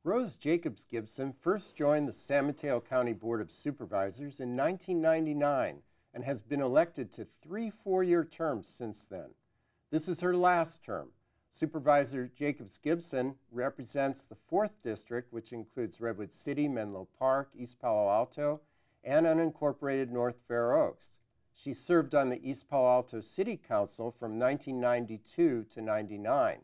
Rose Jacobs Gibson first joined the San Mateo County Board of Supervisors in 1999 and has been elected to 3 four-year terms since then. This is her last term. Supervisor Jacobs Gibson represents the 4th District, which includes Redwood City, Menlo Park, East Palo Alto, and unincorporated North Fair Oaks. She served on the East Palo Alto City Council from 1992 to 99.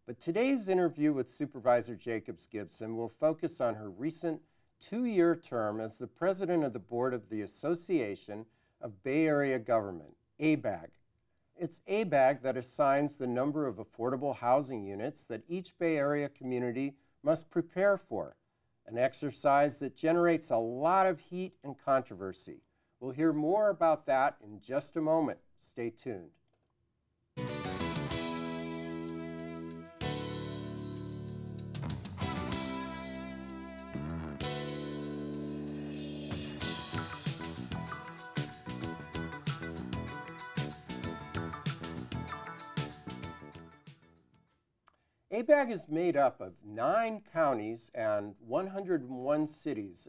But today's interview with Supervisor Jacobs Gibson will focus on her recent 2-year term as the president of the board of the Association of Bay Area Government, ABAG. It's ABAG that assigns the number of affordable housing units that each Bay Area community must prepare for, an exercise that generates a lot of heat and controversy. We'll hear more about that in just a moment. Stay tuned. ABAG is made up of 9 counties and 101 cities.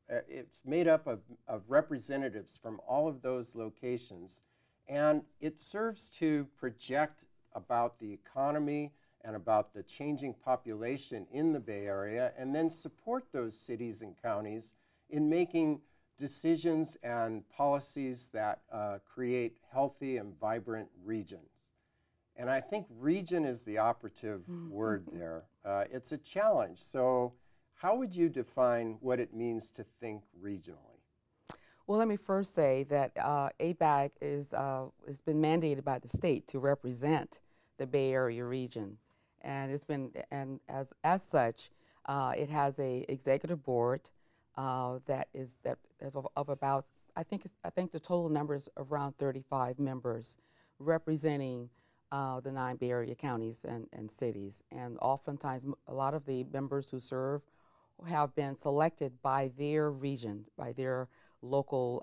It's made up of representatives from all of those locations, and it serves to project about the economy and about the changing population in the Bay Area, and then support those cities and counties in making decisions and policies that create healthy and vibrant regions. And I think region is the operative word there. It's a challenge. So how would you define what it means to think regionally? Well, let me first say that ABAG has been mandated by the state to represent the Bay Area region. And it's been, and as such, it has a executive board that is of about, I think the total number is around 35 members representing the 9 Bay Area counties and cities. And oftentimes, a lot of the members who serve have been selected by their region, by their local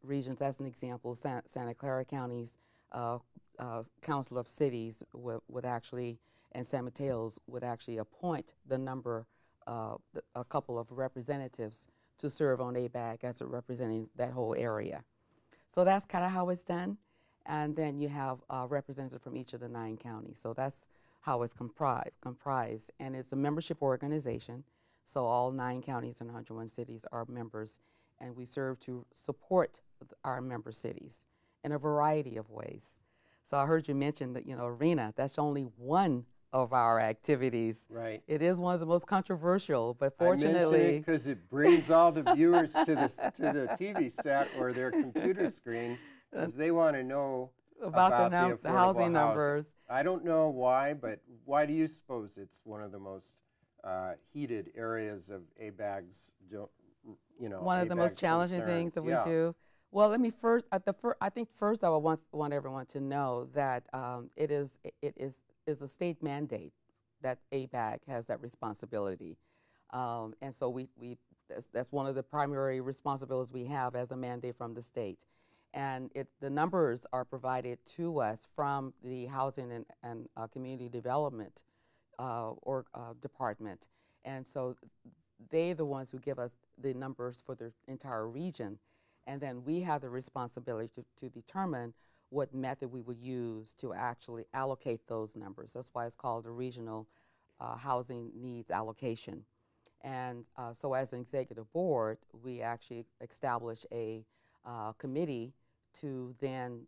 regions. As an example, Santa Clara County's Council of Cities would actually, and San Mateo's would actually appoint the number, a couple of representatives to serve on ABAG as representing that whole area. So that's kind of how it's done. And then you have representatives from each of the 9 counties. So that's how it's comprised. And it's a membership organization. So all 9 counties and 101 cities are members. And we serve to support our member cities in a variety of ways. So I heard you mention that, arena. That's only one of our activities. Right. It is one of the most controversial, but fortunately, I mention it because it brings all the viewers to the TV set or their computer screen, because they want to know about the housing numbers. I don't know why, but why do you suppose it's one of the most heated areas of ABAG's, one of the most challenging things that we do? Well, let me first, I think first I would want everyone to know that it is a state mandate that ABAG has that responsibility. And so that's one of the primary responsibilities we have as a mandate from the state. And the numbers are provided to us from the Housing and Community Development Department. And so they're the ones who give us the numbers for the entire region. And then we have the responsibility to determine what method we would use to actually allocate those numbers. That's why it's called the Regional Housing Needs Allocation. And so as an executive board, we actually establish a committee to then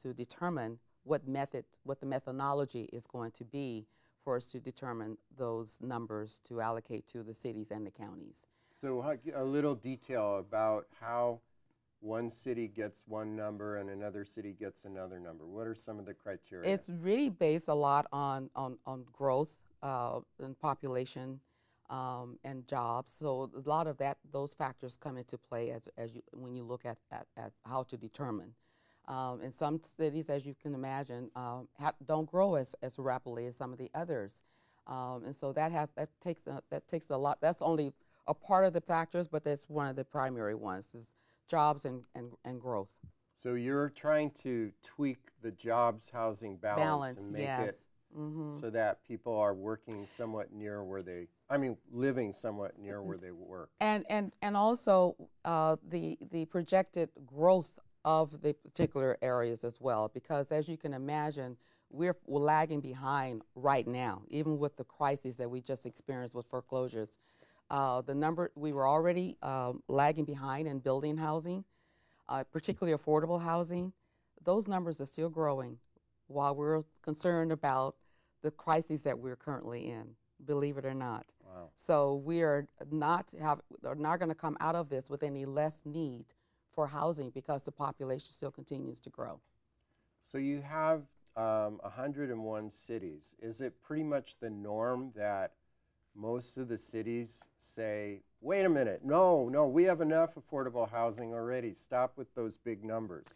to determine what the methodology is going to be for us to determine those numbers to allocate to the cities and the counties. So a little detail about how one city gets one number and another city gets another number. What are some of the criteria? It's really based a lot on growth and population. And jobs. So a lot of those factors come into play when you look at how to determine. And some cities, as you can imagine, don't grow as rapidly as some of the others. And so that takes a lot. That's only a part of the factors, but that's one of the primary ones, is jobs and growth. So you're trying to tweak the jobs housing balance and make yes. it so that people are working somewhat near where they, living somewhat near where they work. And also the projected growth of the particular areas as well, because as you can imagine, we're lagging behind right now, even with the crises that we just experienced with foreclosures. We were already lagging behind in building housing, particularly affordable housing. Those numbers are still growing while we're concerned about the crises that we're currently in, believe it or not. Wow. So we are not going to come out of this with any less need for housing because the population still continues to grow. So you have 101 cities. Is it pretty much the norm that most of the cities say, wait a minute, no, we have enough affordable housing already. Stop with those big numbers?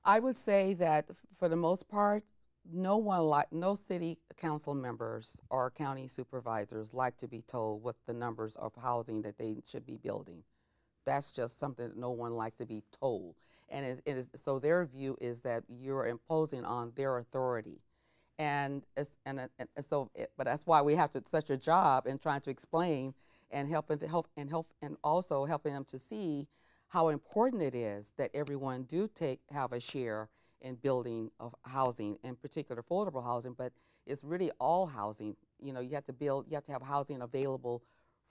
I would say that for the most part, no city council members or county supervisors like to be told what the numbers of housing that they should be building. That's just something that no one likes to be told. And so their view is that you're imposing on their authority. But that's why we have such a job in trying to explain and also helping them to see how important it is that everyone have a share in building of housing, in particular affordable housing, but it's really all housing. You have to have housing available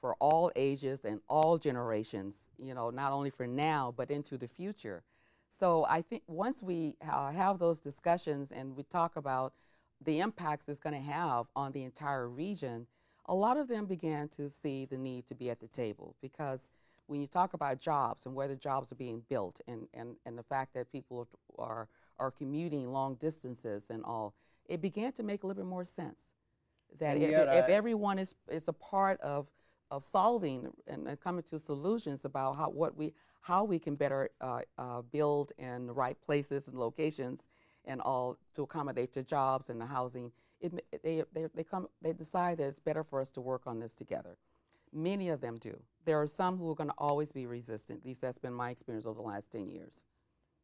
for all ages and all generations, not only for now, but into the future. So I think once we have those discussions and we talk about the impacts it's going to have on the entire region, a lot of them began to see the need to be at the table, because when you talk about jobs and where the jobs are being built and the fact that people are commuting long distances and all, it began to make a little bit more sense. That if everyone is a part of solving and coming to solutions about how we can better build in the right places and locations and all to accommodate the jobs and the housing, they decide that it's better for us to work on this together. Many of them do. There are some who are going to always be resistant. At least that's been my experience over the last 10 years.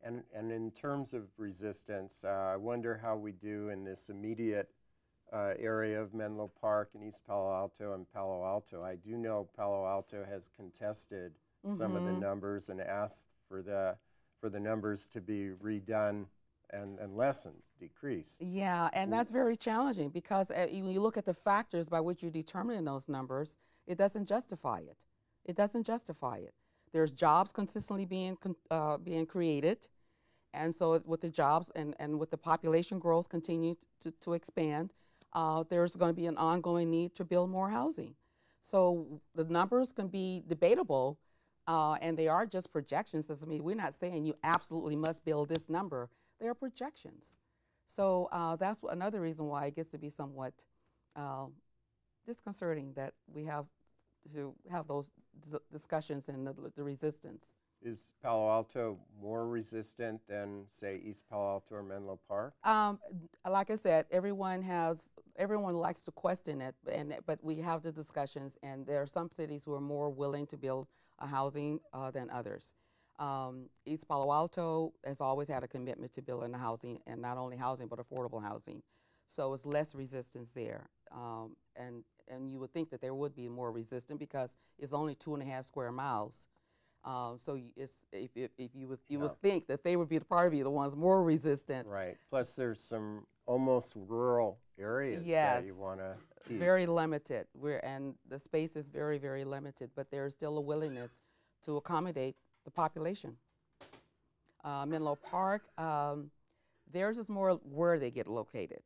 And in terms of resistance, I wonder how we do in this immediate area of Menlo Park and East Palo Alto and Palo Alto. I do know Palo Alto has contested some of the numbers and asked for the numbers to be redone and lessened, decreased. Yeah, and that's very challenging, because when you look at the factors by which you're determining those numbers, it doesn't justify it. It doesn't justify it. There's jobs consistently being created, and so with the jobs and with the population growth continue to expand, there's going to be an ongoing need to build more housing. So the numbers can be debatable, and they are just projections. We're not saying you absolutely must build this number. They are projections. So that's another reason why it gets to be somewhat disconcerting that we have to have those discussions and the resistance. Is Palo Alto more resistant than, say, East Palo Alto or Menlo Park? Like I said, everyone likes to question it, but we have the discussions, and there are some cities who are more willing to build a housing than others. East Palo Alto has always had a commitment to building housing, and not only housing, but affordable housing. So it's less resistance there. And you would think that there would be more resistance because it's only 2.5 square miles. So you would think that they would be the ones more resistant. Right. Plus, there's some almost rural areas that you want to keep. Very limited. And the space is very, very limited, but there's still a willingness to accommodate the population. Menlo Park, theirs is more where they get located.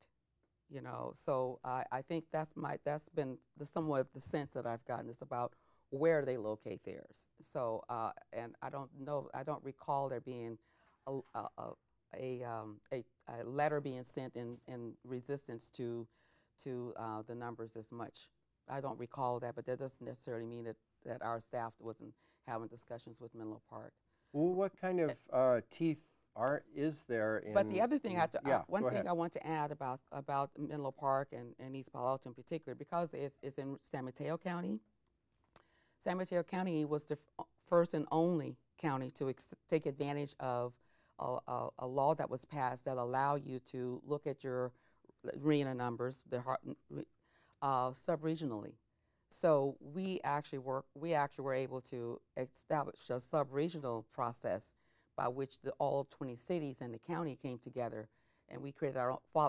So I think that's been somewhat of the sense that I've gotten. It's about where they locate theirs. So and I don't recall there being a letter being sent in resistance to the numbers as much. I don't recall that, but that doesn't necessarily mean that our staff wasn't having discussions with Menlo Park. Well, what kind of teeth is there in? But the other thing, one thing ahead. I want to add about Menlo Park and East Palo Alto in particular, because it's in San Mateo County. San Mateo County was the first and only county to take advantage of a law that was passed that allowed you to look at your arena numbers, sub-regionally. So we actually were able to establish a sub-regional process by which all 20 cities in the county came together, and we created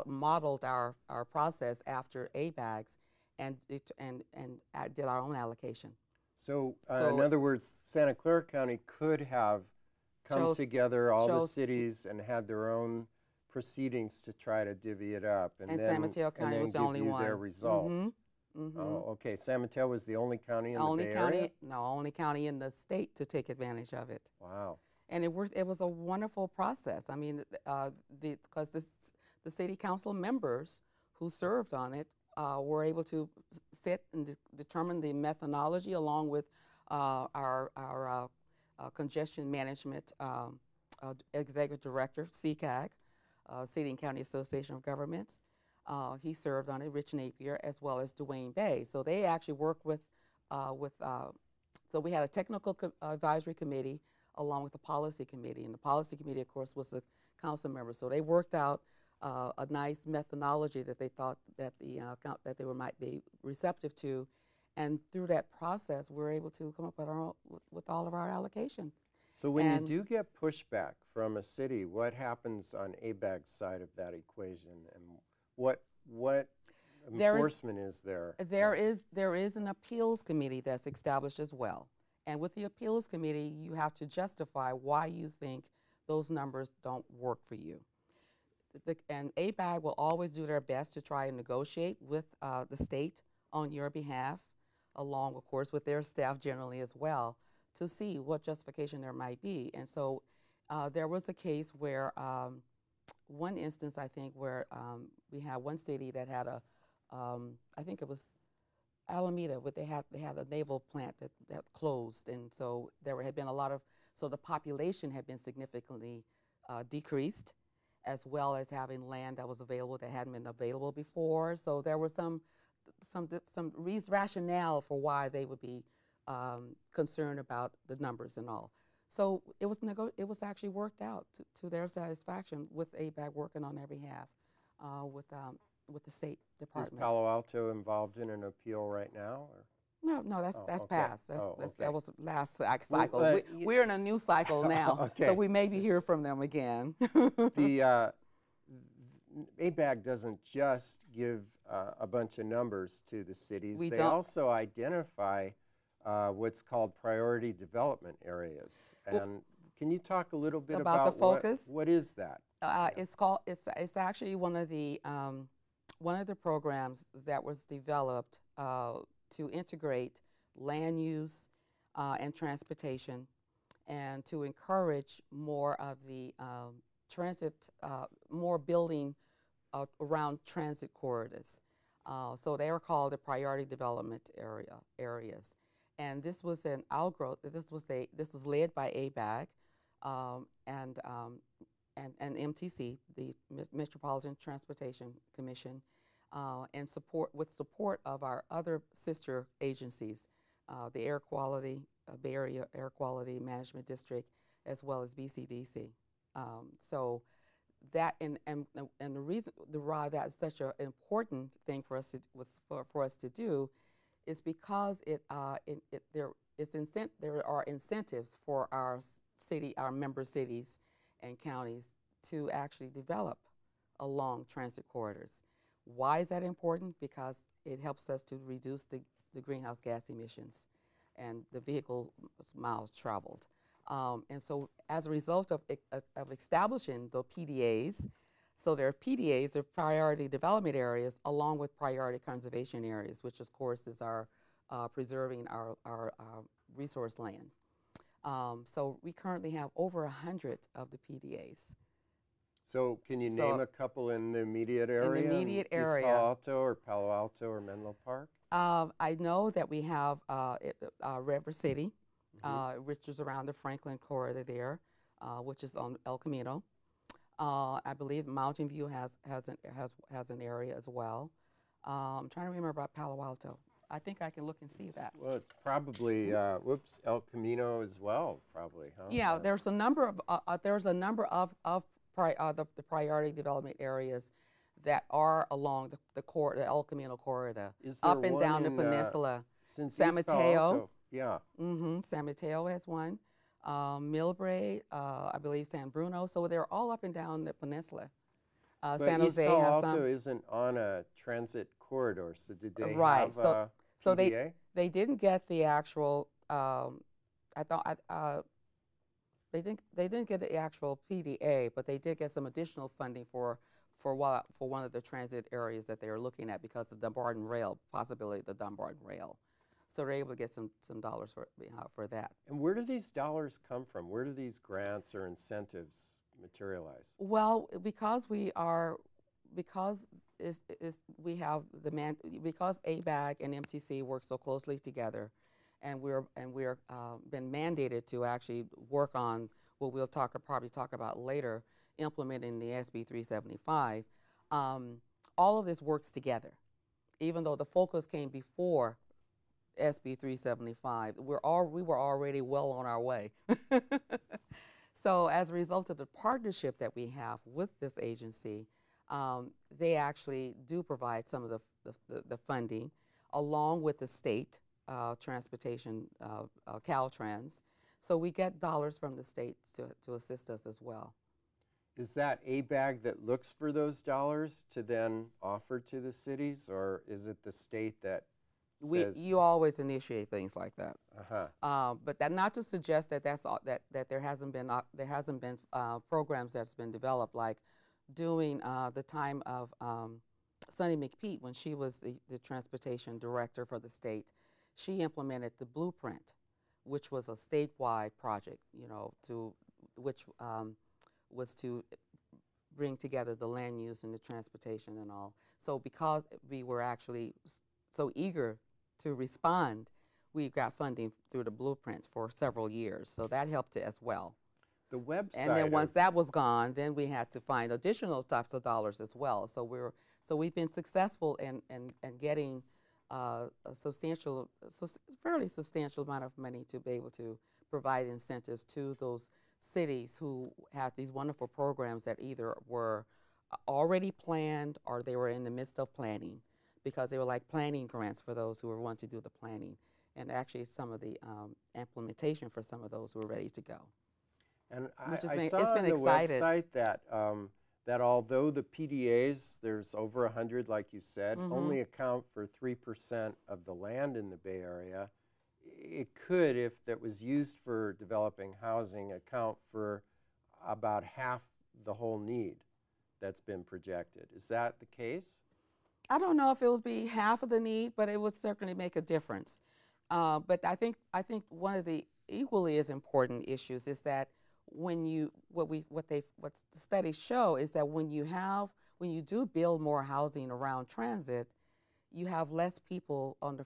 modeled our process after ABAGs, and did our own allocation. So, in other words, Santa Clara County could have come together, all the cities, and had their own proceedings to try to divvy it up, and then San Mateo County was the only one. Their results. Oh, okay. San Mateo was the only county in the Bay Area? No, only county in the state to take advantage of it. Wow. And it was a wonderful process. I mean, because the city council members who served on it were able to sit and determine the methodology along with our congestion management executive director, CCAG, City and County Association of Governments. He served on it, Rich Napier, as well as Dwayne Bay. So they actually worked so we had a technical advisory committee along with the policy committee. And the policy committee, of course, was the council members. So they worked out a nice methodology that they thought that they might be receptive to. And through that process, we were able to come up with all of our allocation. So when you do get pushback from a city, what happens on ABAG's side of that equation, and what enforcement is there? There is an appeals committee that's established as well. And with the appeals committee, you have to justify why you think those numbers don't work for you. And ABAG will always do their best to try and negotiate with the state on your behalf, along, of course, with their staff generally as well, to see what justification there might be. And so there was a case where, one instance, I think, where we had one city that had I think it was Alameda, where they had a naval plant that closed, and so there had been so the population had been significantly decreased, as well as having land that was available that hadn't been available before. So there was some rationale for why they would be concerned about the numbers and all. So it was actually worked out to their satisfaction, with ABAG working on their behalf with the State Department. Is Palo Alto involved in an appeal right now? Or? No, that's okay. Passed. Okay. That was the last cycle. Well, we're in a new cycle now, okay. So we may be hear from them again. The ABAG doesn't just give a bunch of numbers to the cities. They also identify what's called priority development areas. And can you talk a little bit about the focus? What is that? It's actually one of the programs that was developed to integrate land use and transportation, and to encourage more of the transit, more building around transit corridors. So they are called the priority development areas. And this was an outgrowth. This was led by ABAG and MTC, the Metropolitan Transportation Commission, and with support of our other sister agencies, the Air Quality, Bay Area Air Quality Management District, as well as BCDC. So that and the reason why that's such an important thing for us to do is because there are incentives for our member cities and counties to actually develop along transit corridors. Why is that important? Because it helps us to reduce the greenhouse gas emissions and the vehicle miles traveled. And so as a result of establishing the PDAs, so there are PDAs, or priority development areas, along with priority conservation areas, which of course is our preserving our resource lands. So we currently have over 100 of the PDAs. So can you name a couple in the immediate area? In the immediate area. East Palo Alto or Menlo Park? I know that we have River City, which is around the Franklin corridor there, which is on El Camino. I believe Mountain View has an area as well. I'm trying to remember about Palo Alto. I think I can look and see that. Well, it's probably El Camino as well, probably, huh? Yeah, there's a number of the priority development areas that are along the El Camino corridor, Is there up and one down the in, peninsula. since San East Palo Mateo, Alto? Yeah. San Mateo has one. Millbrae, I believe San Bruno. So they're all up and down the peninsula. But San East Jose Palo has Alto some. isn't on a transit corridor, so did they Right. have So PDA? they didn't get the actual. I thought they didn't get the actual PDA, but they did get some additional funding for one of the transit areas that they were looking at because of the Dumbarton Rail possibility, the Dumbarton Rail. So they're able to get some dollars for that. And where do these dollars come from? Where do these grants or incentives materialize? Well, because we because ABAG and MTC work so closely together, and we're been mandated to actually work on what we'll probably talk about later, implementing the SB 375. All of this works together, even though the focus came before SB 375. We were already well on our way. So as a result of the partnership that we have with this agency, they actually do provide some of the funding, along with the state transportation, Caltrans. So we get dollars from the state to assist us as well. Is that ABAG that looks for those dollars to then offer to the cities, or is it the state that says? You always initiate things like that. But that not to suggest that that there hasn't been programs that's been developed, like during the time of Sonny McPeak, when she was the transportation director for the state. She implemented the blueprint, which was a statewide project, which was to bring together the land use and the transportation and all. So because we were actually so eager to respond, we got funding through the blueprints for several years. So that helped as well. The website. And then once that was gone, then we had to find additional types of dollars as well. So we've been successful in getting a fairly substantial amount of money to be able to provide incentives to those cities who have these wonderful programs that either were already planned or they were in the midst of planning, because they were like planning grants for those who were wanting to do the planning, and actually some of the implementation for some of those who were ready to go. And I saw on the website that that although the PDAs, there's over 100, like you said, only account for 3% of the land in the Bay Area, it could, if that was used for developing housing, account for about half the whole need that's been projected. Is that the case? I don't know if it would be half of the need, but it would certainly make a difference. But I think one of the equally as important issues is that what the studies show is that when you do build more housing around transit, you have less people on the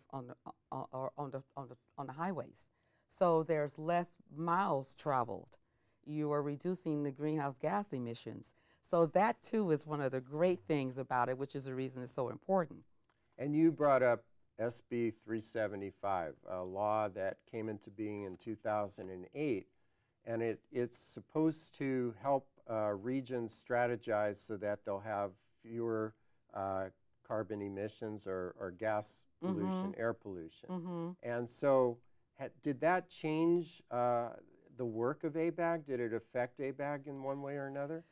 highways. So there's less miles traveled. You are reducing the greenhouse gas emissions. So that too is one of the great things about it, which is the reason it's so important. And you brought up SB 375, a law that came into being in 2008. And it's supposed to help regions strategize so that they'll have fewer carbon emissions or gas pollution, air pollution. And so did that change the work of ABAG? Did it affect ABAG in one way or another?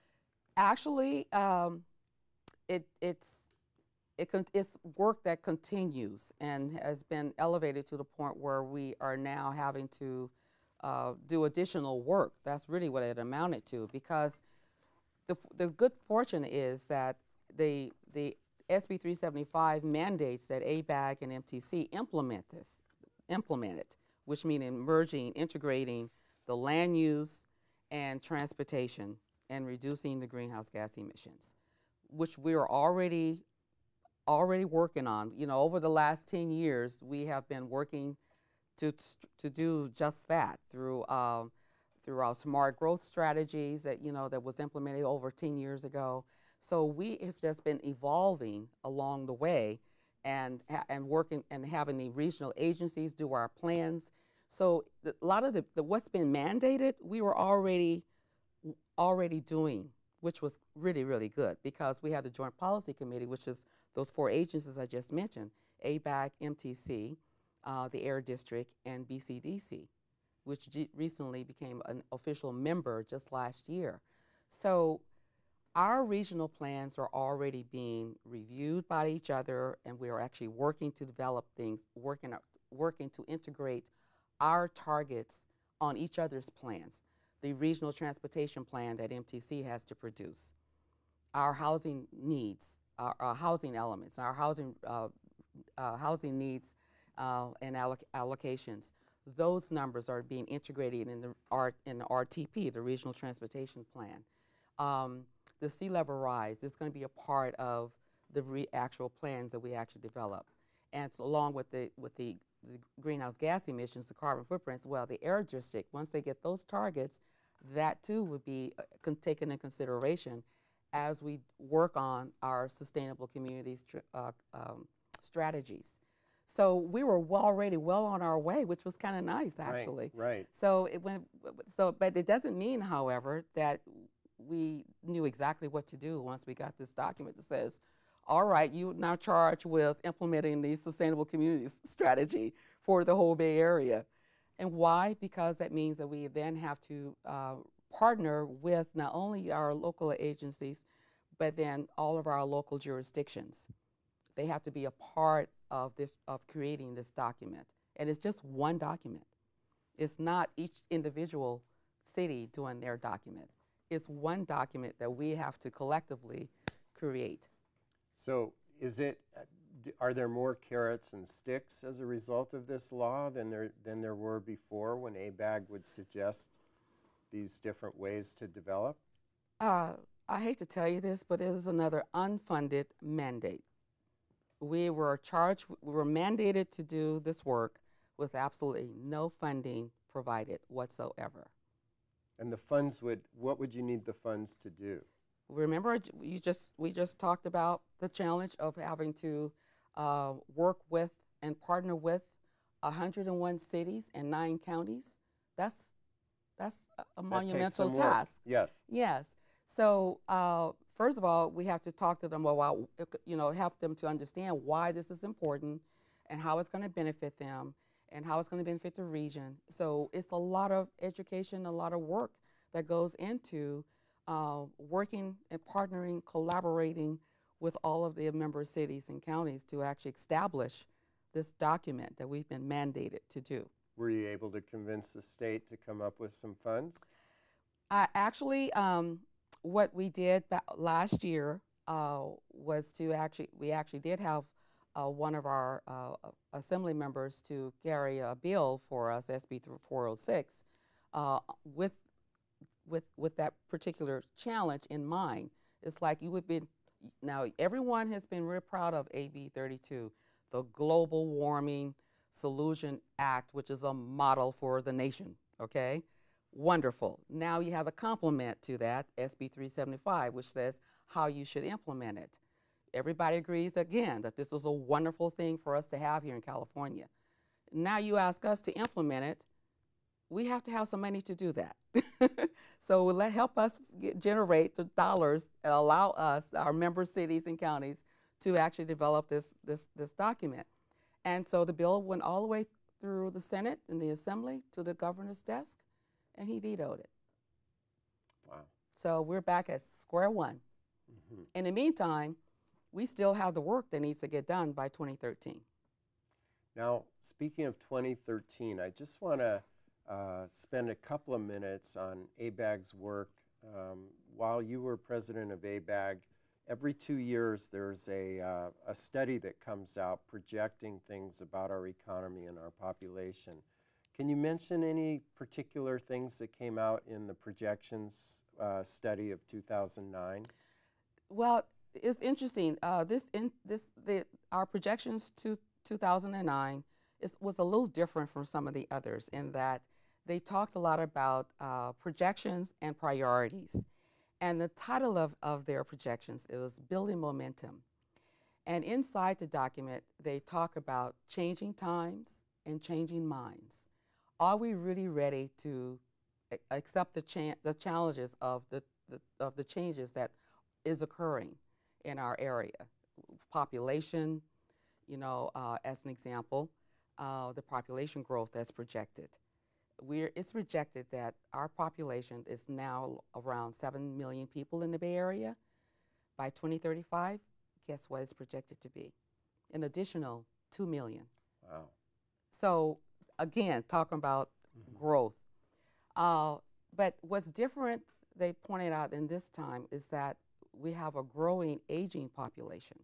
Actually, it's work that continues and has been elevated to the point where we are now having to do additional work. That's really what it amounted to, because the good fortune is that the SB 375 mandates that ABAG and MTC implement it, which means merging, integrating the land use and transportation and reducing the greenhouse gas emissions, which we are already working on. Over the last 10 years, we have been working to do just that through our smart growth strategies that was implemented over 10 years ago. So we have just been evolving along the way and working and having the regional agencies do our plans. So a lot of what's been mandated, we were already doing which was really, really good because we had the Joint Policy Committee, which is those 4 agencies I just mentioned, ABAG, MTC, the Air District, and BCDC, which recently became an official member just last year. So our regional plans are already being reviewed by each other, and we are actually working to develop things, working to integrate our targets on each other's plans. The regional transportation plan that MTC has to produce, our housing needs, our housing elements, our housing needs and allocations. Those numbers are being integrated in the RTP, the Regional Transportation Plan. The sea level rise is going to be a part of the actual plans that we actually develop, and so along with the greenhouse gas emissions, the carbon footprints. Well, the Air District, once they get those targets, that too would be taken into consideration as we work on our sustainable communities strategies. So we were already well on our way, which was kind of nice, actually. Right. So but it doesn't mean, however, that we knew exactly what to do once we got this document that says, all right, you now charged with implementing the sustainable communities strategy for the whole Bay Area. And why? Because that means that we then have to partner with not only our local agencies, but then all of our local jurisdictions. They have to be a part of creating this document. And it's just one document. It's not each individual city doing their document. It's one document that we have to collectively create. So are there more carrots and sticks as a result of this law than there were before, when ABAG would suggest these different ways to develop? I hate to tell you this, but it is another unfunded mandate. We were mandated to do this work with absolutely no funding provided whatsoever. And the funds what would you need the funds to do? Remember, we just talked about the challenge of having to work with and partner with 101 cities and 9 counties. That's a monumental task. Yes. Yes. So first of all, we have to talk to them about, help them to understand why this is important and how it's going to benefit them and how it's going to benefit the region. So it's a lot of education, a lot of work that goes into working and partnering, collaborating with all of the member cities and counties to actually establish this document that we've been mandated to do. Were you able to convince the state to come up with some funds? Actually, what we did last year was we actually did have one of our assembly members to carry a bill for us, SB 406, with that particular challenge in mind. It's like now everyone has been real proud of AB 32, the Global Warming Solution Act, which is a model for the nation, okay? Wonderful. Now you have a complement to that, SB 375, which says how you should implement it. Everybody agrees, again, that this was a wonderful thing for us to have here in California. Now you ask us to implement it, we have to have some money to do that. So help us generate the dollars and allow us, our member cities and counties, to actually develop this document. And so the bill went all the way through the Senate and the Assembly to the governor's desk, and he vetoed it. Wow. So we're back at square one. Mm-hmm. In the meantime, we still have the work that needs to get done by 2013. Now, speaking of 2013, I just want to spend a couple of minutes on ABAG's work. While you were president of ABAG, every 2 years there's a study that comes out projecting things about our economy and our population. Can you mention any particular things that came out in the projections study of 2009? Well, it's interesting. Our projections to 2009 was a little different from some of the others in that they talked a lot about projections and priorities. And the title of their projections is Building Momentum. And inside the document, they talk about changing times and changing minds. Are we really ready to accept the challenges of the the changes that is occurring in our area. Population, you know, as an example, the population growth that's projected. It's projected that our population is now around 7 million people in the Bay Area. By 2035, guess what it's projected to be? An additional 2 million. Wow. So again, talking about growth. But what's different, they pointed out in this time, is that we have a growing aging population.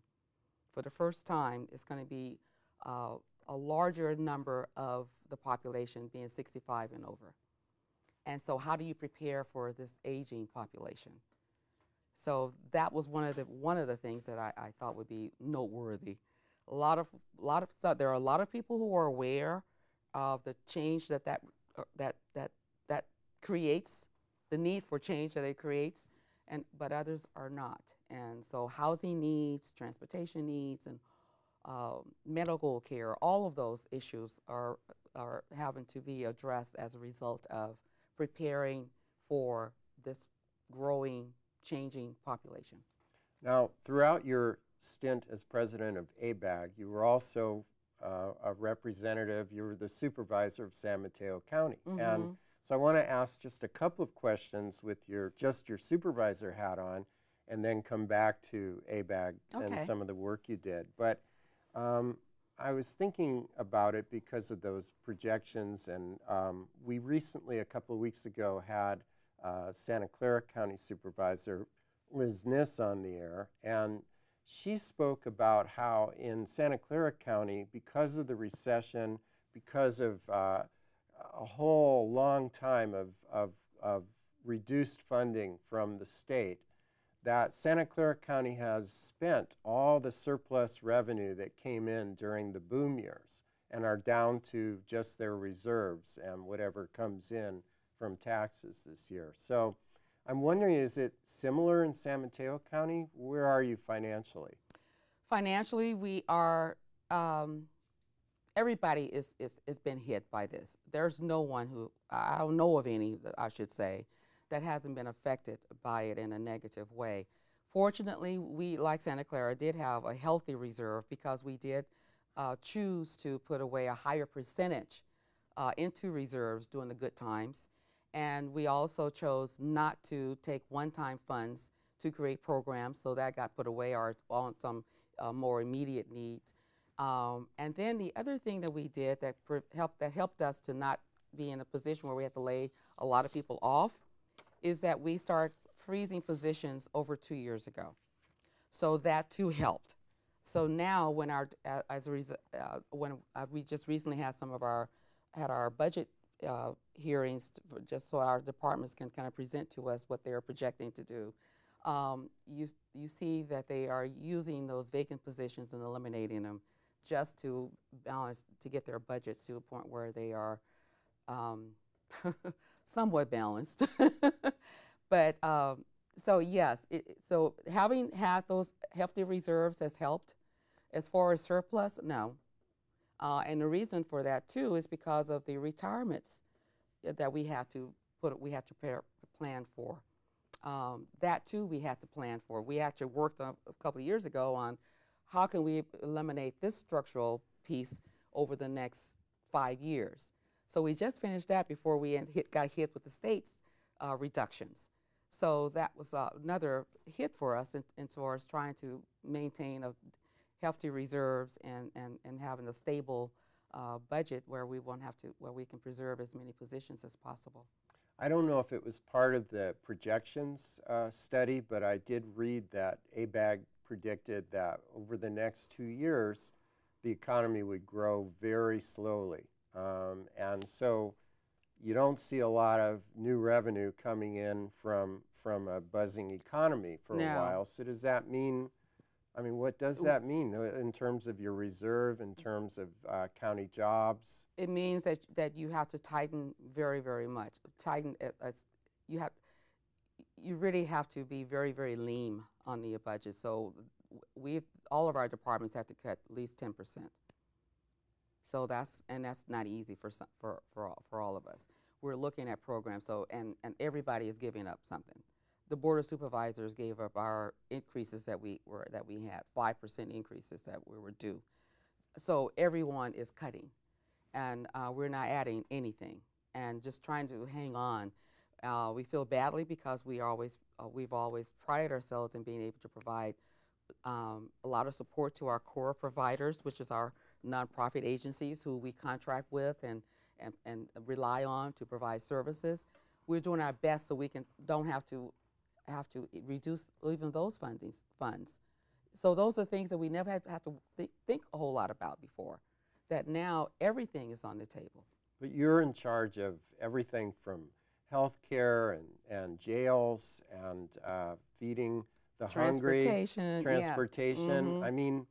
For the first time, it's going to be a larger number of the population being 65 and over. And so how do you prepare for this aging population? So that was one of the things that I thought would be noteworthy. There are a lot of people who are aware of the change that creates, the need for change that it creates, but others are not. And so housing needs, transportation needs, and medical care, all of those issues are having to be addressed as a result of preparing for this growing, changing population. Now, throughout your stint as president of ABAG, you were also a representative, you were the supervisor of San Mateo County. And so I want to ask just a couple of questions with your supervisor hat on, and then come back to ABAG and some of the work you did. But I was thinking about it because of those projections, and we recently, a couple of weeks ago, had Santa Clara County Supervisor Liz Niss on the air, and she spoke about how in Santa Clara County, because of the recession, because of a whole long time of reduced funding from the state, that Santa Clara County has spent all the surplus revenue that came in during the boom years and are down to just their reserves and whatever comes in from taxes this year. So I'm wondering, is it similar in San Mateo County? Where are you financially? Financially, we are, everybody is been hit by this. There's no one who, I don't know of any, I should say, that hasn't been affected by it in a negative way. Fortunately, we, like Santa Clara, did have a healthy reserve because we did choose to put away a higher percentage into reserves during the good times. And we also chose not to take one-time funds to create programs, so that got put away on some more immediate needs. And then the other thing that we did that helped us to not be in a position where we had to lay a lot of people off is that we started freezing positions over 2 years ago. So that too helped. So now when we just recently had our budget hearings, just so our departments can kind of present to us what they're projecting to do. You see that they are using those vacant positions and eliminating them just to balance, to get their budgets to a point where they are somewhat balanced. But so yes, so having had those hefty reserves has helped. As far as surplus, no. And the reason for that too is because of the retirements that we had to plan for. That too we had to plan for. We actually worked a couple of years ago on how can we eliminate this structural piece over the next 5 years. So we just finished that before we got hit with the state's reductions. So that was another hit for us in towards trying to maintain a hefty reserves and having a stable budget where we can preserve as many positions as possible. I don't know if it was part of the projections study, but I did read that ABAG predicted that over the next 2 years, the economy would grow very slowly. And so you don't see a lot of new revenue coming in from a buzzing economy for a while. So does that mean, I mean, what does that mean in terms of your reserve, in terms of county jobs? It means that you have to tighten very, very much. Tighten, you really have to be very, very lean on the budget. So all of our departments have to cut at least 10%. So that's not easy for all of us. We're looking at programs, so and everybody is giving up something. the Board of Supervisors gave up our increases that we had, 5% increases that we were due. So everyone is cutting, and we're not adding anything, and just trying to hang on. We feel badly because we've always prided ourselves in being able to provide a lot of support to our core providers, which is our nonprofit agencies who we contract with and rely on to provide services. We're doing our best so we don't have to reduce even those funds. So those are things that we never had to think a whole lot about before, that now everything is on the table. But you're in charge of everything from health care and jails and feeding the hungry. Transportation. Yeah. I mean,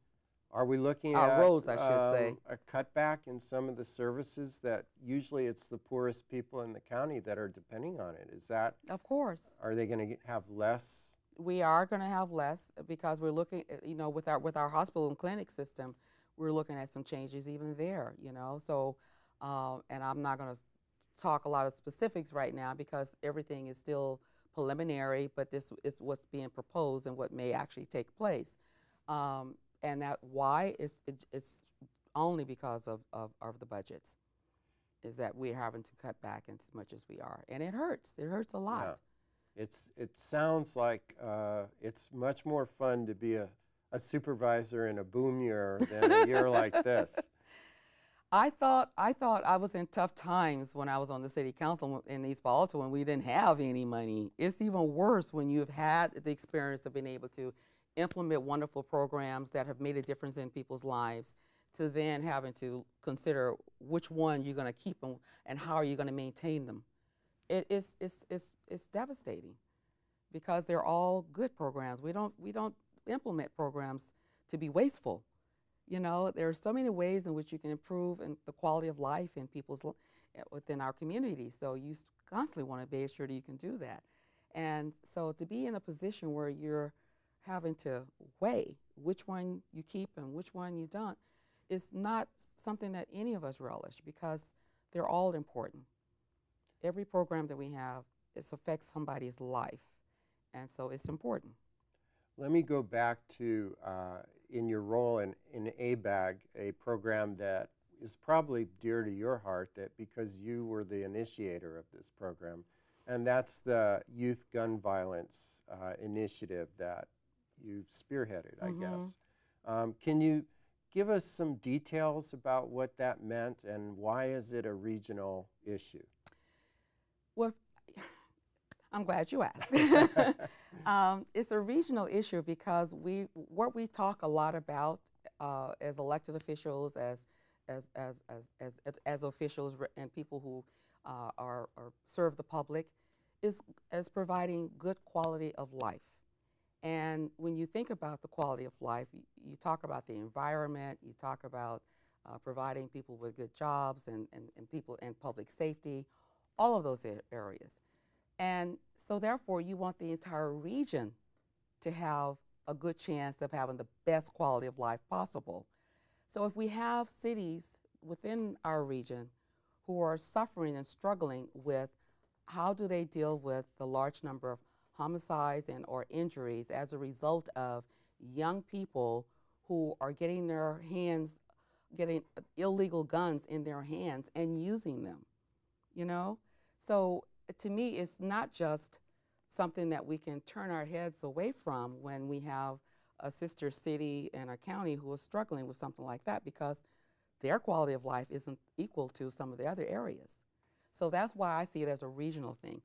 are we looking at roads, I should say, a cutback in some of the services that usually it's the poorest people in the county that are depending on it? Is that? Of course. Are they going to have less? We are going to have less because we're looking at, with our hospital and clinic system, we're looking at some changes even there, So, and I'm not going to talk a lot of specifics right now because everything is still preliminary, but this is what's being proposed and what may actually take place. And that why it's only because of the budgets, is that we're having to cut back as much as we are. And it hurts. It hurts a lot. Yeah. It sounds like it's much more fun to be a supervisor in a boom year than a year like this. I thought I was in tough times when I was on the city council in East Palo Alto when we didn't have any money. It's even worse when you've had the experience of being able to implement wonderful programs that have made a difference in people's lives, to then having to consider which one you're going to keep and how are you going to maintain them. It's devastating because they're all good programs. We don't implement programs to be wasteful. There are so many ways in which you can improve the quality of life in within our community. So you constantly want to be sure that you can do that. And so to be in a position where you're having to weigh which one you keep and which one you don't is not something that any of us relish because they're all important. Every program that we have, it affects somebody's life, and so it's important. Let me go back to in your role in ABAG, a program that is probably dear to your heart, that because you were the initiator of this program, and that's the Youth Gun Violence Initiative that you spearheaded, I guess. Can you give us some details about what that meant and why is it a regional issue? Well, I'm glad you asked. It's a regional issue because what we talk a lot about as elected officials, as officials and people who serve the public, is as providing good quality of life. And when you think about the quality of life, you talk about the environment, you talk about providing people with good jobs and people and public safety, all of those areas. And so therefore you want the entire region to have a good chance of having the best quality of life possible. So if we have cities within our region who are suffering and struggling with how do they deal with the large number of homicides or injuries as a result of young people who are getting illegal guns in their hands and using them, So to me, it's not just something that we can turn our heads away from when we have a sister city and a county who is struggling with something like that, because their quality of life isn't equal to some of the other areas. So that's why I see it as a regional thing.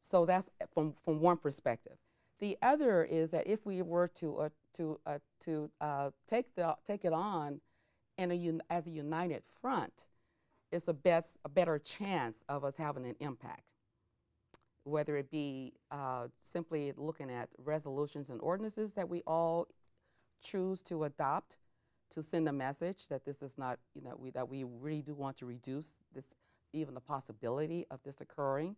So that's from one perspective. The other is that if we were to take it on as a united front, it's a better chance of us having an impact. Whether it be simply looking at resolutions and ordinances that we all choose to adopt to send a message that this is not, that we really do want to reduce this, even the possibility of this occurring,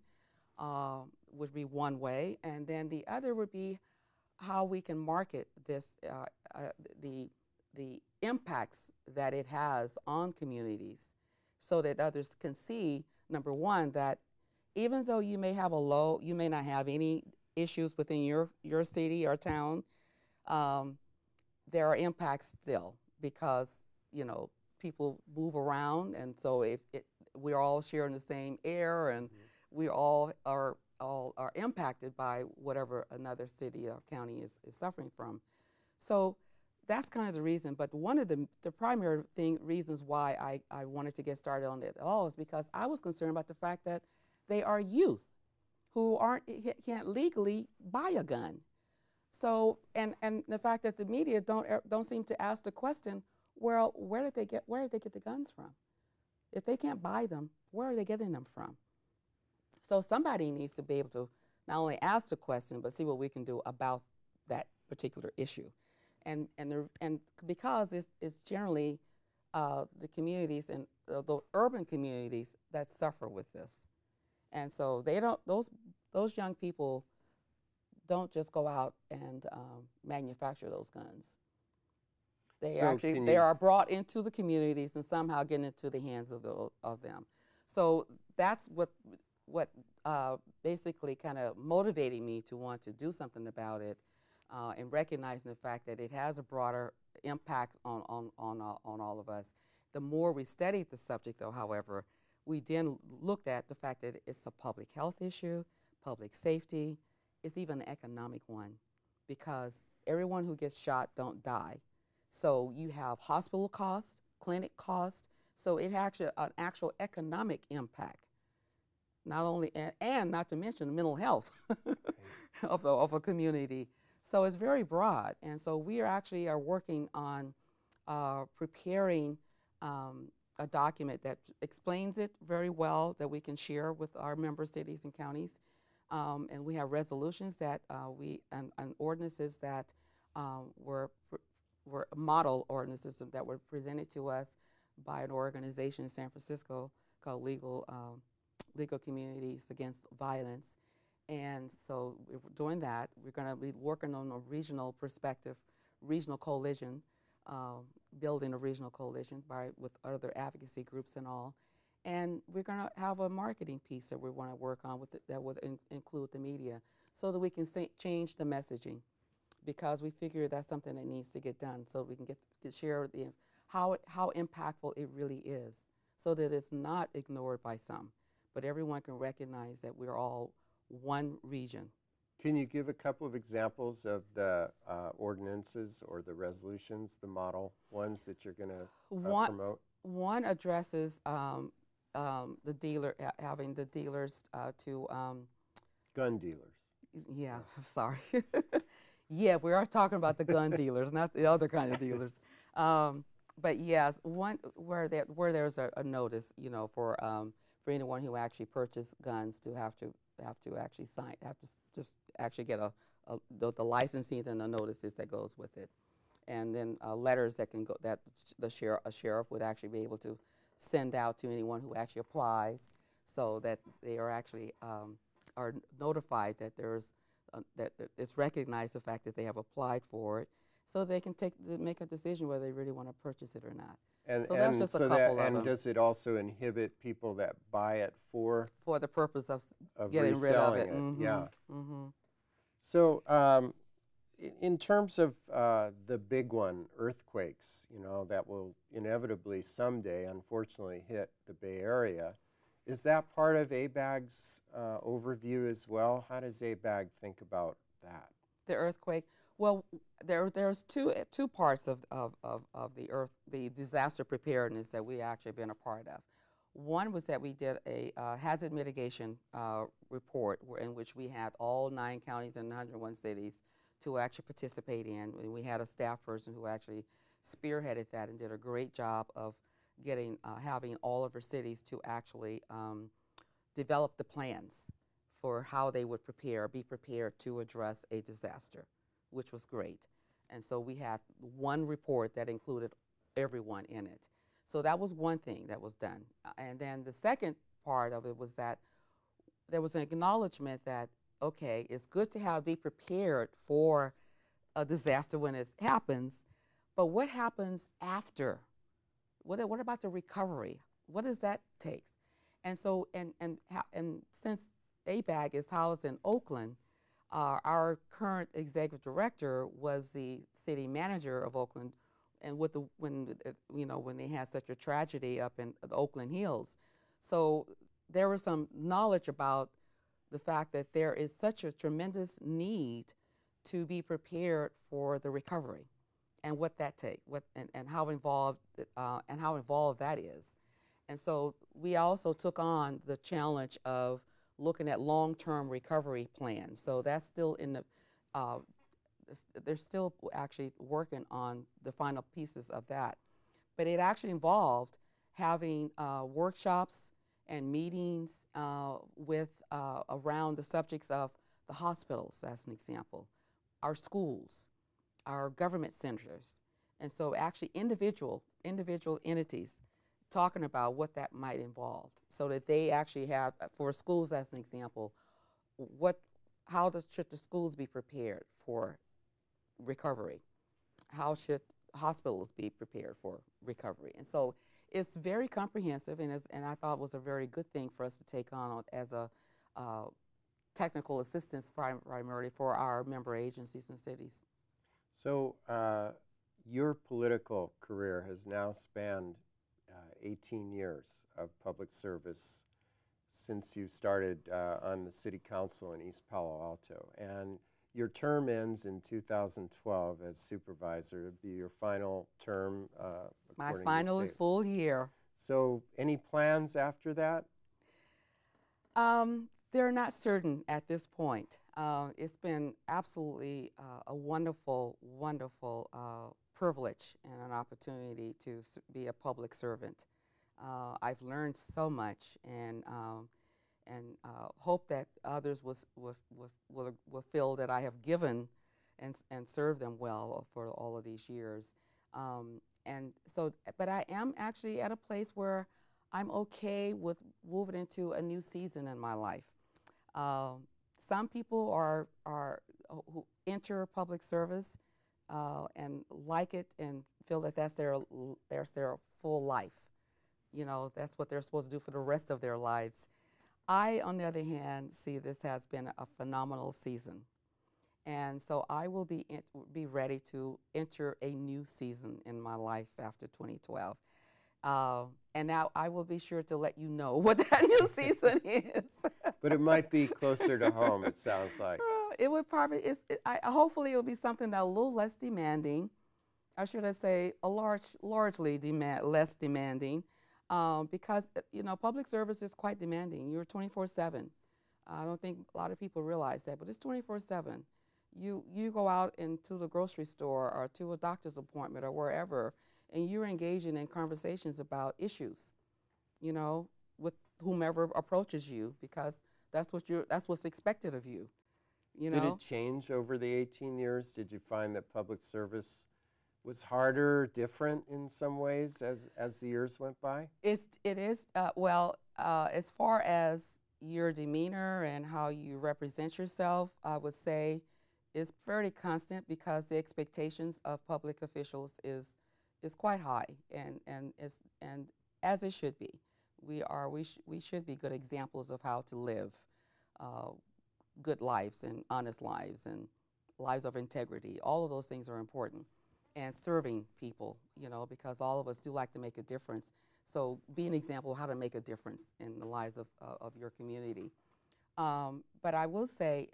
would be one way. And then the other would be how we can market this, the impacts that it has on communities, so that others can see, number one, that even though you may have you may not have any issues within your city or town, there are impacts still because, you know, people move around, and so we're all sharing the same air, and we all are impacted by whatever another city or county is suffering from. So that's kind of the reason. But one of the primary reasons why I wanted to get started on it at all is because I was concerned about the fact that they are youth who can't legally buy a gun. So and the fact that the media don't seem to ask the question, well, where did they get the guns from? If they can't buy them, where are they getting them from? So somebody needs to be able to not only ask the question, but see what we can do about that particular issue. And because it's generally the communities and the urban communities that suffer with this. And so those young people don't just go out and manufacture those guns. They are brought into the communities and somehow get into the hands of them. So that's what basically kind of motivated me to want to do something about it, and recognizing the fact that it has a broader impact on all of us. The more we studied the subject, though, however, we then looked at the fact that it's a public health issue, public safety. It's even an economic one, because everyone who gets shot don't die. So you have hospital costs, clinic costs. So it has an actual economic impact. Not only, and not to mention the mental health of a community. So it's very broad. And so we are working on preparing a document that explains it very well, that we can share with our member cities and counties. And we have resolutions that and ordinances that were model ordinances that were presented to us by an organization in San Francisco called Legal Communities Against Violence. And so we're doing that. We're going to be working on a regional perspective, regional coalition, building a regional coalition with other advocacy groups and all. And we're going to have a marketing piece that we want to work on that would include the media, so that we can change the messaging, because we figure that's something that needs to get done, so we can share how impactful it really is, so that it's not ignored by some, but everyone can recognize that we're all one region. Can you give a couple of examples of the ordinances or the resolutions, the model ones that you're going to promote? One addresses having the dealers to gun dealers. Yeah, sorry. Yeah, we are talking about the gun dealers, not the other kind of dealers. But yes, one where there's a notice, you know, for anyone who actually purchased guns to have to actually get the licensing and the notices that goes with it, and then letters that can go that a sheriff would actually be able to send out to anyone who actually applies, so that they are actually are notified that that it's recognized the fact that they have applied for it, so they can make a decision whether they really want to purchase it or not. And so that's just a couple of them. And does it also inhibit people that buy it for the purpose of getting rid of it? Mm-hmm. Yeah. Mm-hmm. So in terms of the big one, earthquakes, you know, that will inevitably someday, unfortunately, hit the Bay Area, is that part of ABAG's overview as well? How does ABAG think about that? The earthquake. Well, there's two parts of the disaster preparedness that we actually been a part of. One was that we did a hazard mitigation report in which we had all 9 counties and 101 cities to actually participate in. And we had a staff person who actually spearheaded that and did a great job of having all of our cities to actually develop the plans for how they would be prepared to address a disaster, which was great. And so we had one report that included everyone in it. So that was one thing that was done. And then the second part of it was that there was an acknowledgement that, okay, it's good to be prepared for a disaster when it happens, but what happens after? What about the recovery? What does that take? And so, and since ABAG is housed in Oakland, our current executive director was the city manager of Oakland, and when they had such a tragedy up in the Oakland Hills, so there was some knowledge about the fact that there is such a tremendous need to be prepared for the recovery, and what that takes, and how involved that is. And so we also took on the challenge of looking at long-term recovery plans. So that's still in the, they're still actually working on the final pieces of that. But it actually involved having workshops and meetings around the subjects of the hospitals, as an example, our schools, our government centers. And so actually individual entities talking about what that might involve, so that they actually have, for schools as an example, should the schools be prepared for recovery? How should hospitals be prepared for recovery? And so it's very comprehensive, and I thought was a very good thing for us to take on as a technical assistance primarily for our member agencies and cities. So your political career has now spanned 18 years of public service since you started on the city council in East Palo Alto. And your term ends in 2012 as supervisor. It'd be your final term. My final full year. So any plans after that? They're not certain at this point. It's been absolutely a wonderful, wonderful privilege and an opportunity to be a public servant. I've learned so much, and hope that others will feel that I have given and served them well for all of these years. And so, but I am actually at a place where I'm okay with moving into a new season in my life. Some people who enter public service and like it and feel that that's their full life. You know, that's what they're supposed to do for the rest of their lives. I, on the other hand, see this has been a phenomenal season. And so I will be ready to enter a new season in my life after 2012. And now I will be sure to let you know what that new season is. But it might be closer to home, it sounds like. It would probably, hopefully it will be something that's a little less demanding. Or should I say, largely less demanding. Because, you know, public service is quite demanding. You're 24/7. I don't think a lot of people realize that, but it's 24/7. You go out into the grocery store or to a doctor's appointment or wherever, and you're engaging in conversations about issues, you know, with whomever approaches you, because that's what's expected of you. You know? Did it change over the 18 years? Did you find that public service was harder, different in some ways as the years went by? It is. As far as your demeanor and how you represent yourself, I would say is fairly constant, because the expectations of public officials is quite high, and as it should be. We should be good examples of how to live good lives and honest lives and lives of integrity. All of those things are important. And serving people, you know, because all of us do like to make a difference. So be an example of how to make a difference in the lives of your community. But I will say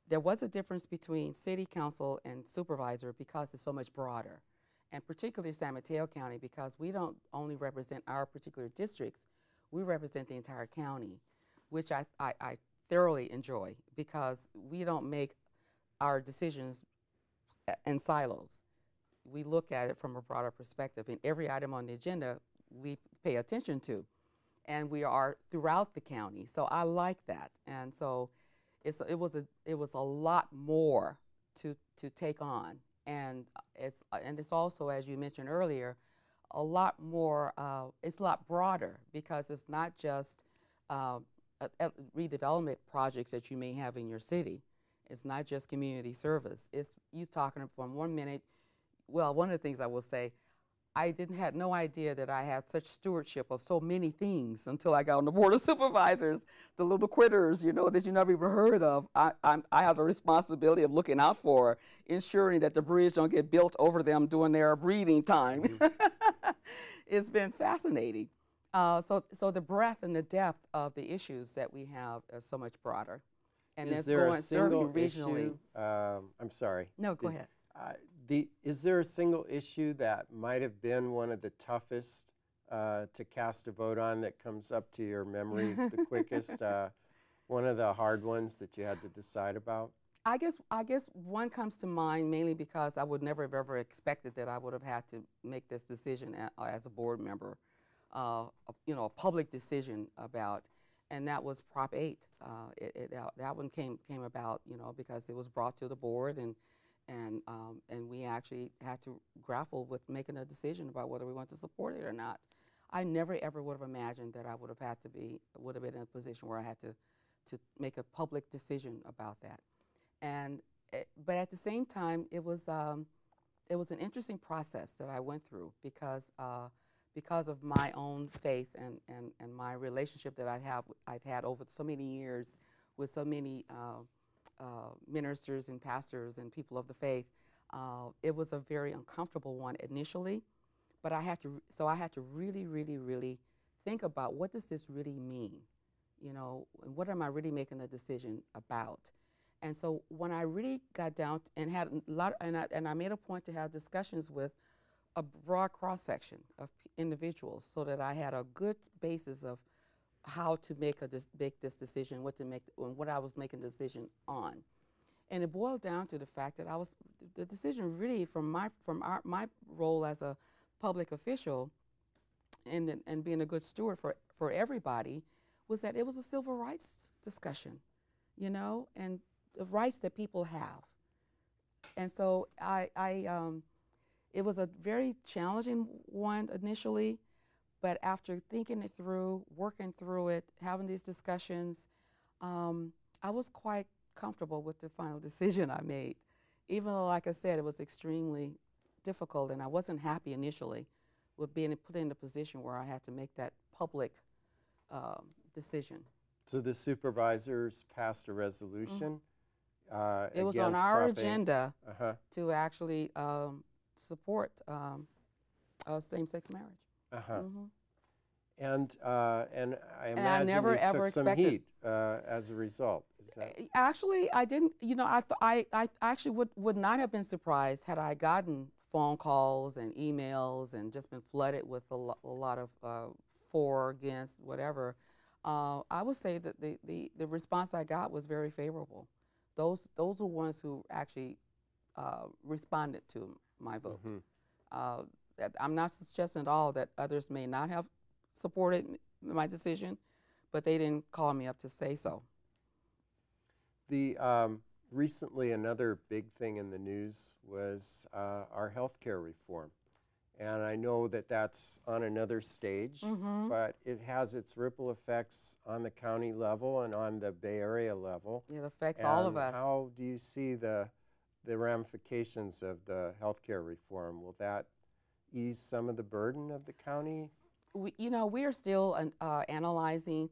there was a difference between city council and supervisor because it's so much broader. And particularly San Mateo County, because we don't only represent our particular districts, we represent the entire county, which I thoroughly enjoy, because we don't make our decisions in silos. We look at it from a broader perspective, and every item on the agenda we pay attention to, and we are throughout the county. So I like that, and so it was a lot more to take on, and it's also, as you mentioned earlier, a lot more. It's a lot broader, because it's not just redevelopment projects that you may have in your city. It's not just community service. It's you talking from 1 minute. Well, one of the things I will say, I had no idea that I had such stewardship of so many things until I got on the Board of Supervisors, the little critters, you know, that you never even heard of. I have the responsibility of looking out for, ensuring that the bridge don't get built over them during their breathing time. Mm-hmm. It's been fascinating. So the breadth and the depth of the issues that we have is so much broader. And is there a single regionally. Issue? I'm sorry. No, go ahead. Is there a single issue that might have been one of the toughest to cast a vote on that comes up to your memory the quickest? One of the hard ones that you had to decide about? I guess one comes to mind mainly because I would never have ever expected that I would have had to make this decision as a board member, you know, a public decision about, and that was Prop 8. That one came about, you know, because it was brought to the board, and we actually had to grapple with making a decision about whether we want to support it or not. I never ever would have imagined that I would have been in a position where I had to make a public decision about that. But at the same time, it was an interesting process that I went through because of my own faith and my relationship that I've had over so many years with so many ministers and pastors and people of the faith. It was a very uncomfortable one initially, but I had to really, really, really think about, what does this really mean, you know, and what am I really making a decision about? And so when I really got down and had a lot, and I made a point to have discussions with a broad cross section of individuals, so that I had a good basis of how to make this decision, what I was making the decision on. And it boiled down to the fact that the decision really from my role as a public official and being a good steward for everybody, was that it was a civil rights discussion, you know, and the rights that people have. And so it was a very challenging one initially, but after thinking it through, working through it, having these discussions, I was quite comfortable with the final decision I made, even though, like I said, it was extremely difficult, and I wasn't happy initially with being put in a position where I had to make that public decision. So the supervisors passed a resolution. It was on our agenda to actually support same-sex marriage. And I imagine never, you ever took some heat as a result. Is that? Actually, I didn't. You know, I actually would not have been surprised had I gotten phone calls and emails and just been flooded with a lot of for, against, whatever. I would say that the response I got was very favorable. Those are ones who actually responded to my vote. I'm not suggesting at all that others may not have supported my decision, but they didn't call me up to say so. Recently, another big thing in the news was our healthcare reform. And I know that that's on another stage, but it has its ripple effects on the county level and on the Bay Area level. It affects all of us. How do you see the ramifications of the healthcare reform? Will that ease some of the burden of the county? We are still analyzing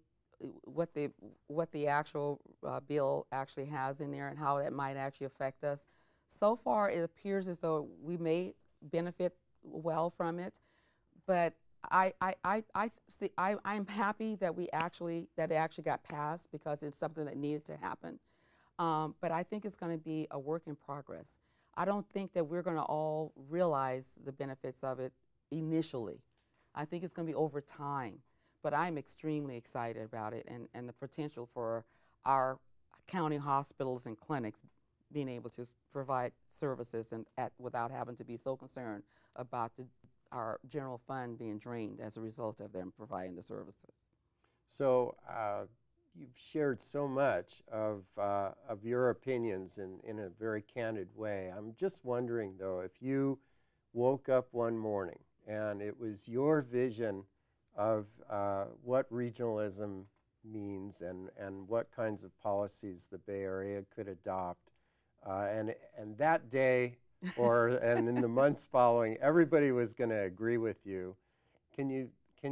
what the actual bill actually has in there and how it might actually affect us. So far, it appears as though we may benefit well from it, but I'm happy that it actually got passed, because it's something that needed to happen. But I think it's going to be a work in progress. I don't think that we're going to all realize the benefits of it initially. I think it's going to be over time. But I'm extremely excited about it, and the potential for our county hospitals and clinics being able to provide services without having to be so concerned about our general fund being drained as a result of them providing the services. So you've shared so much of your opinions in a very candid way. I'm just wondering, though, if you woke up one morning and it was your vision of what regionalism means and what kinds of policies the Bay Area could adopt, and that day and in the months following, everybody was going to agree with you. Can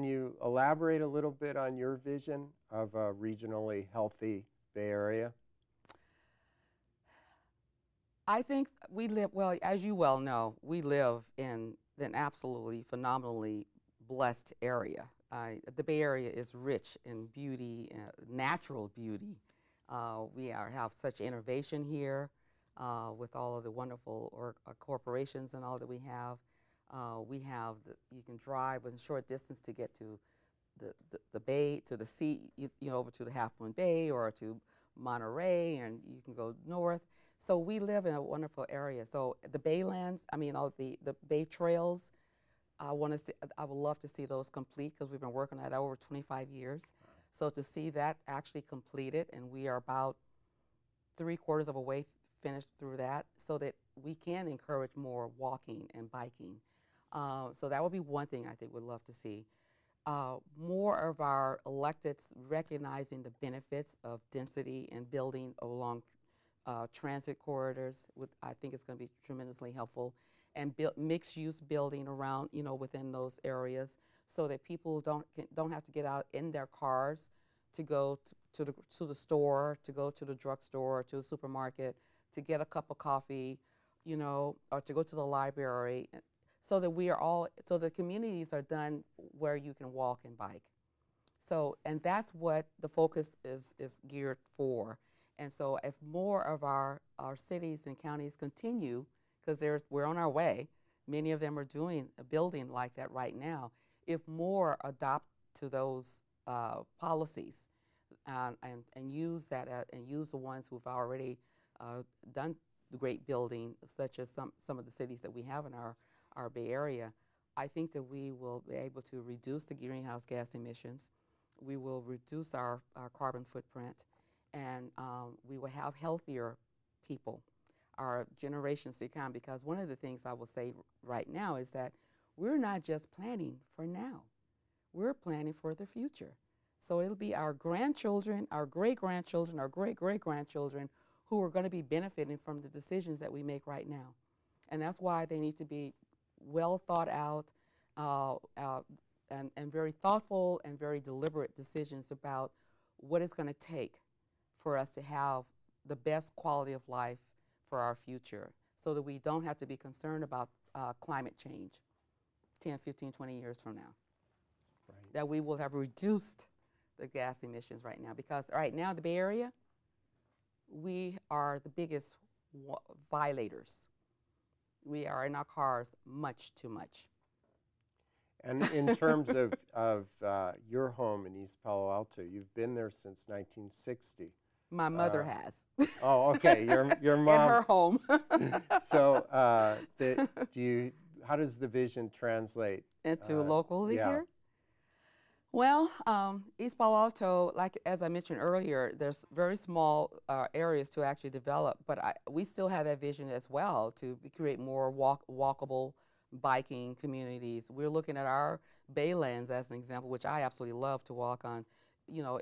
you elaborate a little bit on your vision of a regionally healthy Bay Area? I think we live, well, as you well know, we live in an absolutely phenomenally blessed area. The Bay Area is rich in beauty, natural beauty. We have such innovation here with all of the wonderful corporations and all that we have. You can drive within short distance to get to the bay, to the sea, over to the Half Moon Bay or to Monterey, and you can go north. So we live in a wonderful area. So the Baylands, all the Bay Trails, I would love to see those complete because we've been working on that over 25 years. So to see that actually completed, and we are about 3/4 of a way finished through that, so that we can encourage more walking and biking. So that would be one thing I think we'd love to see. More of our electeds recognizing the benefits of density and building along transit corridors. I think it's going to be tremendously helpful, and mixed-use building around, within those areas, so that people don't have to get out in their cars to go to the store, to go to the drugstore, to the supermarket, to get a cup of coffee, or to go to the library, so that so the communities are done where you can walk and bike. So, and that's what the focus is geared for. And so if more of our cities and counties continue, because we're on our way, many of them are doing a building like that right now, if more adopt to those policies and use that and use the ones who've already done the great building, such as some of the cities that we have in our Bay Area, I think that we will be able to reduce the greenhouse gas emissions. We will reduce our carbon footprint, and we will have healthier people, our generations to come. Because one of the things I will say right now is that we're not just planning for now, we're planning for the future. So it'll be our grandchildren, our great-grandchildren, our great-great-grandchildren who are going to be benefiting from the decisions that we make right now. And that's why they need to be well thought out and very thoughtful and very deliberate decisions about what it's going to take for us to have the best quality of life for our future, so that we don't have to be concerned about climate change 10, 15, 20 years from now. Right. That we will have reduced the gas emissions right now, because right now the Bay Area, we are the biggest violators. We are in our cars much too much. And in terms of your home in East Palo Alto, you've been there since 1960. My mother has. Oh, okay. Your mom. In her home. So, how does the vision translate into locally here? Well, East Palo Alto, as I mentioned earlier, there's very small areas to actually develop, but we still have that vision as well to create more walkable biking communities. We're looking at our Baylands as an example, which I absolutely love to walk on,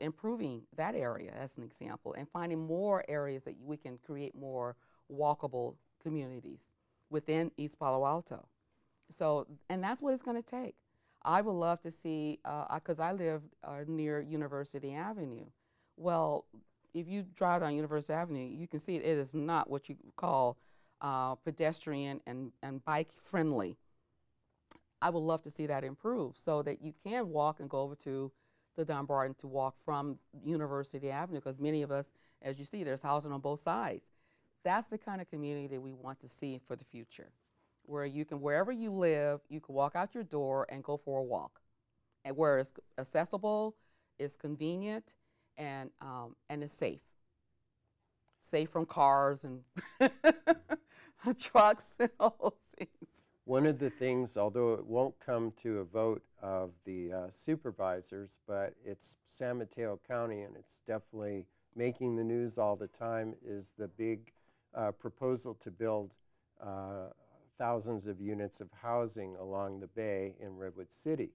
improving that area as an example, and finding more areas that we can create more walkable communities within East Palo Alto. So, and that's what it's going to take. I would love to see, because I live near University Avenue. Well, if you drive down University Avenue, you can see it is not what you call pedestrian and bike friendly. I would love to see that improve so that you can walk and go over to the Dumbarton to walk from University Avenue, because many of us, as you see, there's housing on both sides. That's the kind of community that we want to see for the future, where you can, wherever you live, you can walk out your door and go for a walk, and where it's accessible, it's convenient, and it's safe. Safe from cars and trucks and all those things. One of the things, although it won't come to a vote of the supervisors, but it's San Mateo County, and it's definitely making the news all the time, is the big proposal to build thousands of units of housing along the bay in Redwood City.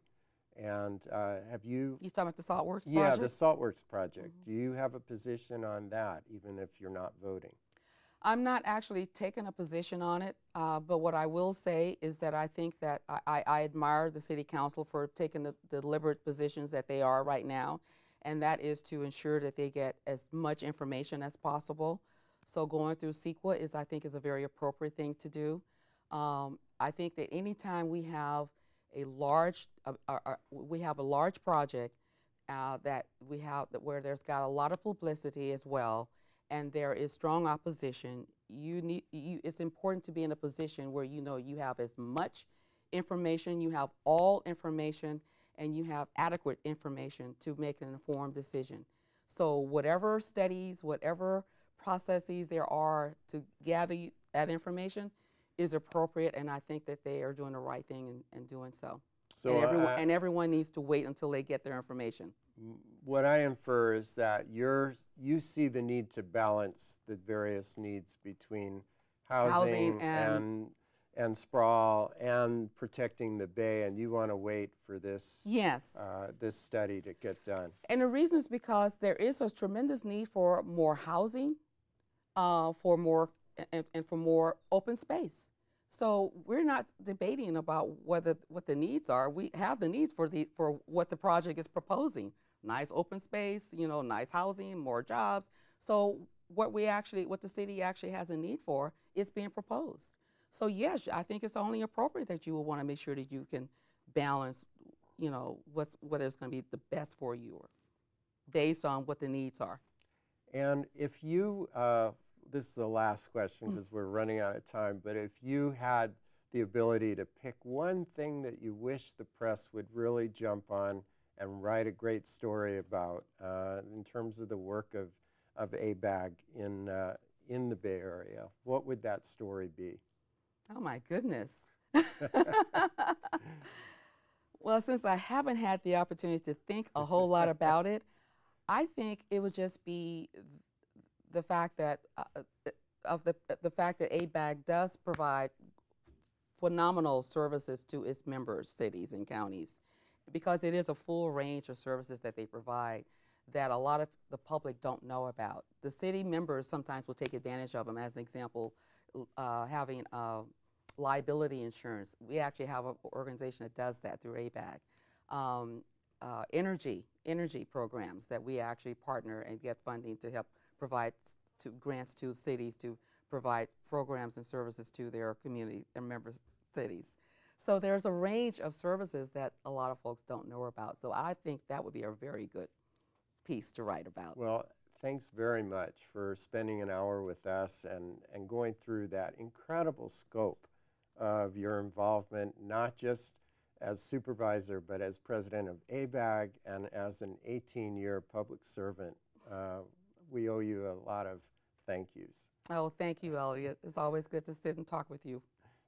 And have you... You talking about the Saltworks project? Yeah, the Saltworks project. Mm-hmm. Do you have a position on that, even if you're not voting? I'm not actually taking a position on it, but what I will say is that I think that I admire the City Council for taking the deliberate positions that they are right now, and that is to ensure that they get as much information as possible. So going through CEQA is, I think, is a very appropriate thing to do. I think that anytime we have a large project where there's got a lot of publicity as well, and there is strong opposition, it's important to be in a position where you know you have as much information, you have all information, and you have adequate information to make an informed decision. So whatever studies, whatever processes there are to gather that information is appropriate, and I think that they are doing the right thing in doing so. So and everyone needs to wait until they get their information. What I infer is that you see the need to balance the various needs between housing and sprawl and protecting the bay, and you want to wait for this this study to get done. And the reason is because there is a tremendous need for more housing, for more open space. So we're not debating about what the needs are. We have the needs for what the project is proposing. Nice open space, you know, nice housing, more jobs. So what the city actually has a need for is being proposed. So yes, I think it's only appropriate that you will want to make sure that you can balance, you know, what is going to be the best for you, based on what the needs are. And if you, this is the last question because we're running out of time, but if you had the ability to pick one thing that you wish the press would really jump on and write a great story about in terms of the work of ABAG in the Bay Area, what would that story be? Oh my goodness. Well, since I haven't had the opportunity to think a whole lot about it, I think it would just be the fact that the fact that ABAG does provide phenomenal services to its members, cities and counties, because it is a full range of services that they provide that a lot of the public don't know about. The city members sometimes will take advantage of them. As an example, having liability insurance. We actually have an organization that does that through ABAG. Energy programs that we actually partner and get funding to help provide grants to cities to provide programs and services to their community and member cities. So there's a range of services that a lot of folks don't know about. So I think that would be a very good piece to write about. Well, thanks very much for spending an hour with us and going through that incredible scope of your involvement, not just as supervisor, but as president of ABAG and as an 18-year public servant. We owe you a lot of thank yous. Oh, thank you, Elliot. It's always good to sit and talk with you.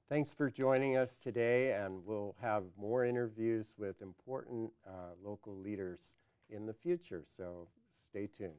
Thanks for joining us today, and we'll have more interviews with important local leaders in the future, so stay tuned.